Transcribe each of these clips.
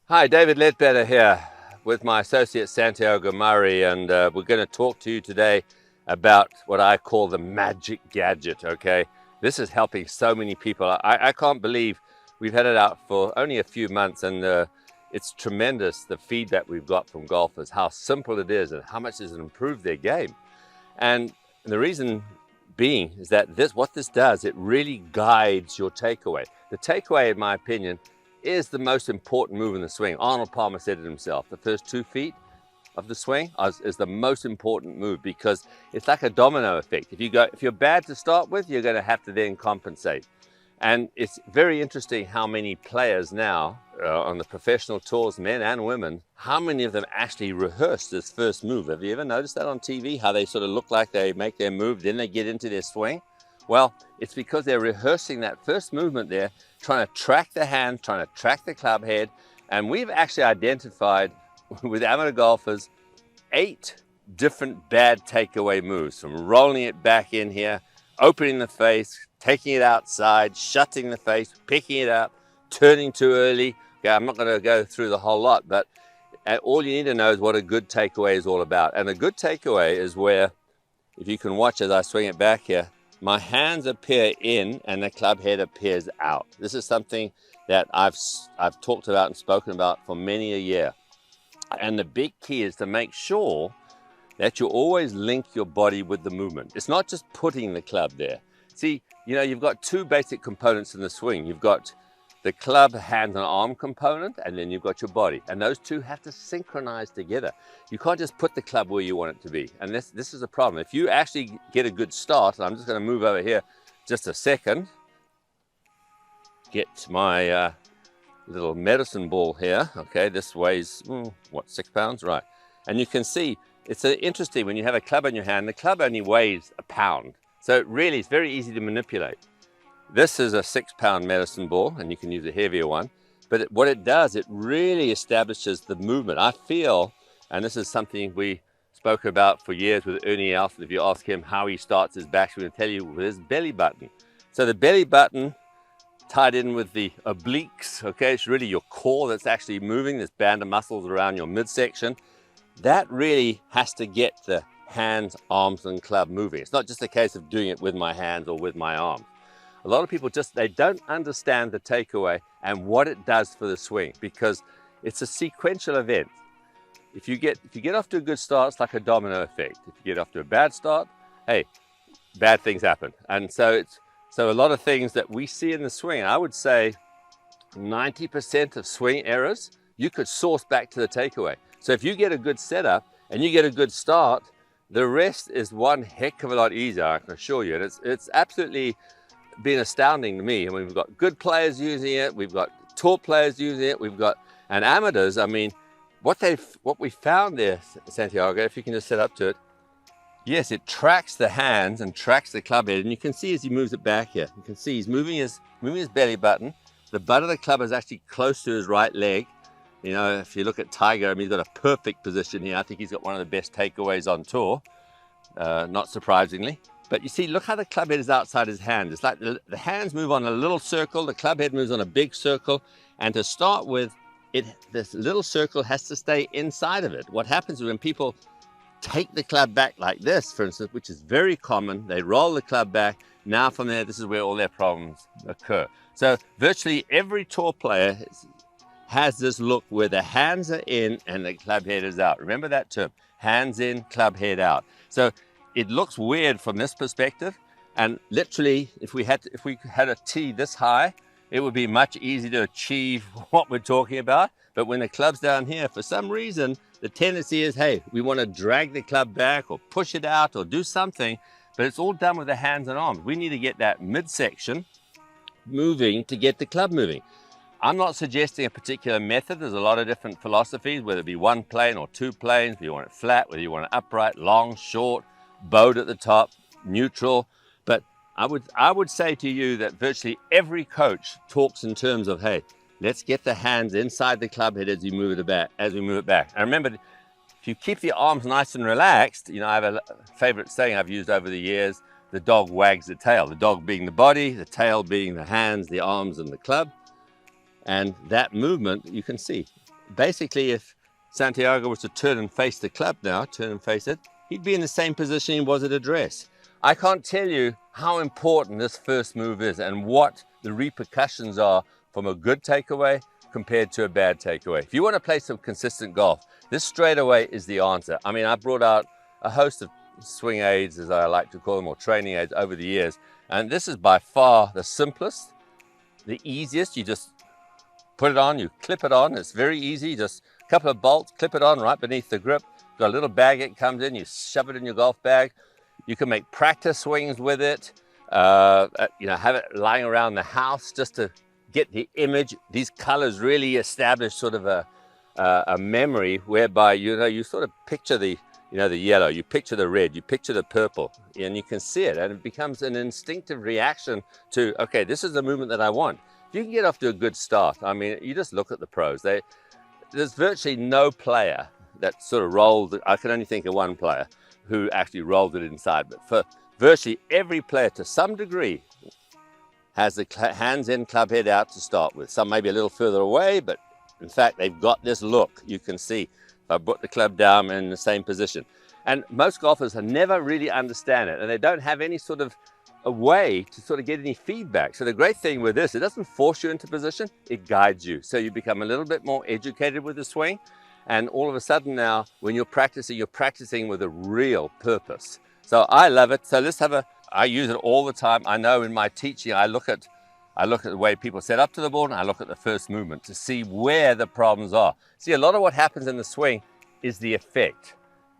Hi, David Leadbetter here with my associate Santiago Murray, and we're going to talk to you today about what I call the magic gadget, okay? This is helping so many people. I can't believe we've had it out for only a few months, and it's tremendous, the feedback we've got from golfers, how simple it is and how much it's improved their game. And the reason being is that what this does, it really guides your takeaway. The takeaway, in my opinion, is the most important move in the swing. Arnold Palmer said it himself. The first 2 feet of the swing is the most important move because it's like a domino effect. If you're bad to start with, you're going to have to then compensate. And it's very interesting how many players now on the professional tours, men and women, how many of them actually rehearse this first move. Have you ever noticed that on TV, how they sort of look like they make their move, then they get into their swing? Well, it's because they're rehearsing that first movement there, trying to track the hand, trying to track the club head. And we've actually identified with amateur golfers 8 different bad takeaway moves, from rolling it back in here, opening the face, taking it outside, shutting the face, picking it up, turning too early. Okay, I'm not going to go through the whole lot, but all you need to know is what a good takeaway is all about. And a good takeaway is where, if you can watch as I swing it back here, my hands appear in and the club head appears out. This is something that I've talked about and spoken about for many a year. And the big key is to make sure that you always link your body with the movement. It's not just putting the club there. See, you've got 2 basic components in the swing. You've got the club, hand and arm component, and then you've got your body. And those 2 have to synchronize together. You can't just put the club where you want it to be. And this is a problem. If you actually get a good start, and I'm just going to move over here just a second, get my little medicine ball here. Okay, this weighs, 6 pounds? Right. And you can see, it's interesting when you have a club in your hand, the club only weighs a pound. So really, it's very easy to manipulate. This is a 6-pound medicine ball, and you can use a heavier one. But what it does, it really establishes the movement. I feel, and this is something we spoke about for years with Ernie Elson. If you ask him how he starts his back, he's going to tell you with his belly button. So the belly button tied in with the obliques, okay, it's really your core that's actually moving, this band of muscles around your midsection. That really has to get the hands, arms, and club moving. It's not just a case of doing it with my hands or with my arms. A lot of people they don't understand the takeaway and what it does for the swing, because it's a sequential event. If you get off to a good start, it's like a domino effect. If you get off to a bad start, hey, bad things happen. And so a lot of things that we see in the swing, I would say 90% of swing errors, you could source back to the takeaway. So if you get a good setup and you get a good start, the rest is one heck of a lot easier, I can assure you. And it's absolutely been astounding to me. I mean, we've got good players using it, we've got tour players using it, and amateurs. I mean, what we found there, Santiago, if you can just set up to it, yes, it tracks the hands and tracks the club head, and you can see as he moves it back here, you can see he's moving his belly button. The butt of the club is actually close to his right leg. If you look at Tiger, I mean, he's got a perfect position here. I think he's got one of the best takeaways on tour, not surprisingly. But you see, look how the club head is outside his hand. It's like the hands move on a little circle, the club head moves on a big circle. And to start with, this little circle has to stay inside of it. What happens is when people take the club back like this, for instance, which is very common, they roll the club back. Now from there, this is where all their problems occur. So virtually every tour player has this look where the hands are in and the club head is out. Remember that term, hands in, club head out. So it looks weird from this perspective, and literally, if we had a tee this high, it would be much easier to achieve what we're talking about. But when the club's down here, for some reason, the tendency is, hey, we want to drag the club back or push it out or do something, but it's all done with the hands and arms. We need to get that midsection moving to get the club moving. I'm not suggesting a particular method. There's a lot of different philosophies, whether it be 1 plane or 2 planes, whether you want it flat, whether you want it upright, long, short, bowed at the top, neutral. But I would say to you that virtually every coach talks in terms of, hey, let's get the hands inside the club head as we move it back. And remember, if you keep the arms nice and relaxed, I have a favorite saying I've used over the years, the dog wags the tail. The dog being the body, the tail being the hands, the arms, and the club. And that movement, you can see, basically if Santiago was to turn and face the club now, turn and face it, he'd be in the same position he was at address. I can't tell you how important this first move is and what the repercussions are from a good takeaway compared to a bad takeaway. If you want to play some consistent golf, this straightaway is the answer. I mean, I brought out a host of swing aids, as I like to call them, or training aids over the years, and this is by far the simplest, the easiest. You just put it on, you clip it on, it's very easy, just a couple of bolts, clip it on right beneath the grip. Got a little bag it comes in, you shove it in your golf bag. You can make practice swings with it, you know, have it lying around the house just to get the image. These colors really establish sort of a memory whereby, you know, you sort of picture the, you know, the yellow, you picture the red, you picture the purple, and you can see it, and it becomes an instinctive reaction to, okay, this is the movement that I want. If you can get off to a good start, I mean, you just look at the pros. There's virtually no player that sort of rolled, I can only think of one player who actually rolled it inside, but for virtually every player to some degree has the hands in, club head out to start with. Some maybe a little further away, but in fact they've got this look. You can see if I put the club down in the same position, and most golfers never really understand it, and they don't have any sort of a way to sort of get any feedback. So the great thing with this, it doesn't force you into position, it guides you, so you become a little bit more educated with the swing. And all of a sudden now, when you're practicing with a real purpose. So I love it. So let's have I use it all the time. I know in my teaching, I look at the way people set up to the ball, and I look at the first movement to see where the problems are. See, a lot of what happens in the swing is the effect.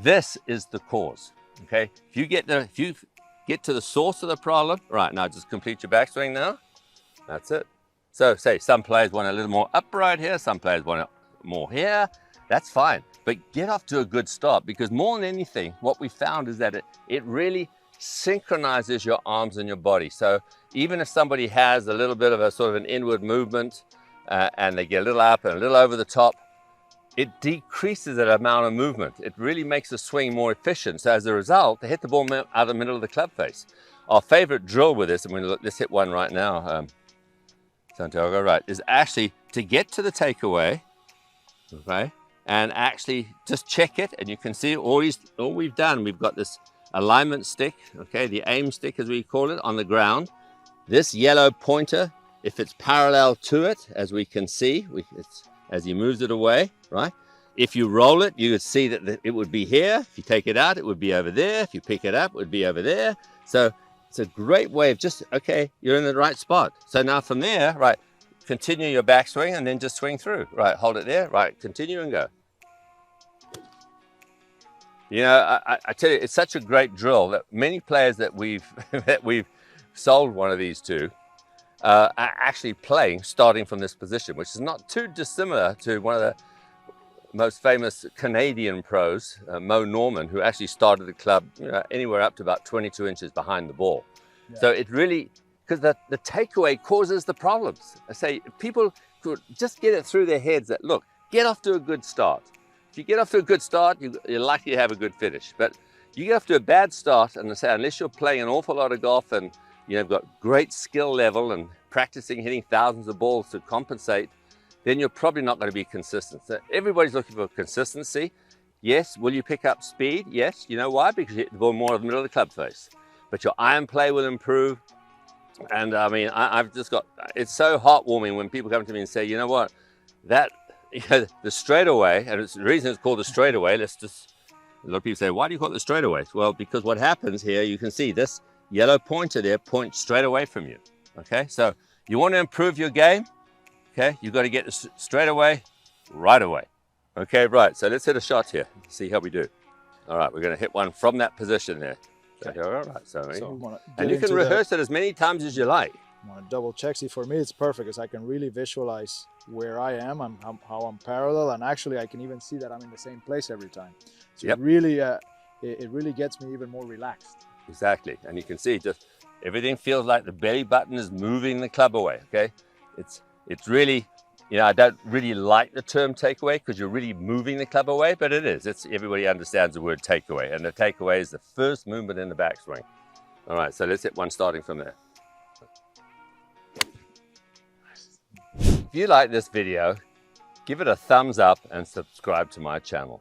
This is the cause, okay? If you get to the source of the problem, right, now just complete your backswing now. That's it. So say some players want a little more upright here, some players want it more here. That's fine, but get off to a good start, because more than anything, what we found is that it really synchronizes your arms and your body. So even if somebody has a little bit of a sort of an inward movement and they get a little up and a little over the top, it decreases that amount of movement. It really makes the swing more efficient. So as a result, they hit the ball out of the middle of the club face. Our favorite drill with this, and let's hit one right now, Santiago, right, is actually to get to the takeaway, okay? And actually just check it, and you can see all we've done. We've got this alignment stick, okay, the aim stick as we call it, on the ground. This yellow pointer, if it's parallel to it, as we can see, as he moves it away, right? If you roll it, you would see that it would be here. If you take it out, it would be over there. If you pick it up, it would be over there. So it's a great way of just, okay, you're in the right spot. So now from there, right, continue your backswing and then just swing through. Right, hold it there, right, continue and go. You know, I tell you, it's such a great drill that many players that we've sold one of these to are actually playing starting from this position, which is not too dissimilar to one of the most famous Canadian pros, Mo Norman, who actually started the club, you know, anywhere up to about 22 inches behind the ball. Yeah. So it really, because the takeaway causes the problems. I say people could just get it through their heads that, look, get off to a good start. If you get off to a good start, you're likely to have a good finish. But you get off to a bad start, and I say, unless you're playing an awful lot of golf and you've got great skill level and practicing hitting thousands of balls to compensate, then you're probably not going to be consistent. So everybody's looking for consistency. Yes, will you pick up speed? Yes. You know why? Because you hit the ball more in the middle of the club face. But your iron play will improve. And I mean, I've just got, it's so heartwarming when people come to me and say, you know what, that, you know, the straightaway, and the reason it's called the straightaway, a lot of people say, why do you call it the straightaway? Well, because what happens here, you can see this yellow pointer there points straight away from you. Okay, so you want to improve your game, okay, you've got to get the straightaway right away. Okay, right, so let's hit a shot here, see how we do. All right, we're going to hit one from that position there. Okay. All right, so and you can rehearse it as many times as you like. I want to double check. See, for me, it's perfect because I can really visualize where I am and how I'm parallel, and actually I can even see that I'm in the same place every time. So yep. It really gets me even more relaxed. Exactly, and you can see just everything feels like the belly button is moving the club away. Okay, it's really, you know, I don't really like the term takeaway because you're really moving the club away, but it is. It's everybody understands the word takeaway, and the takeaway is the first movement in the backswing. All right, so let's hit one starting from there. If you like this video, give it a thumbs up and subscribe to my channel.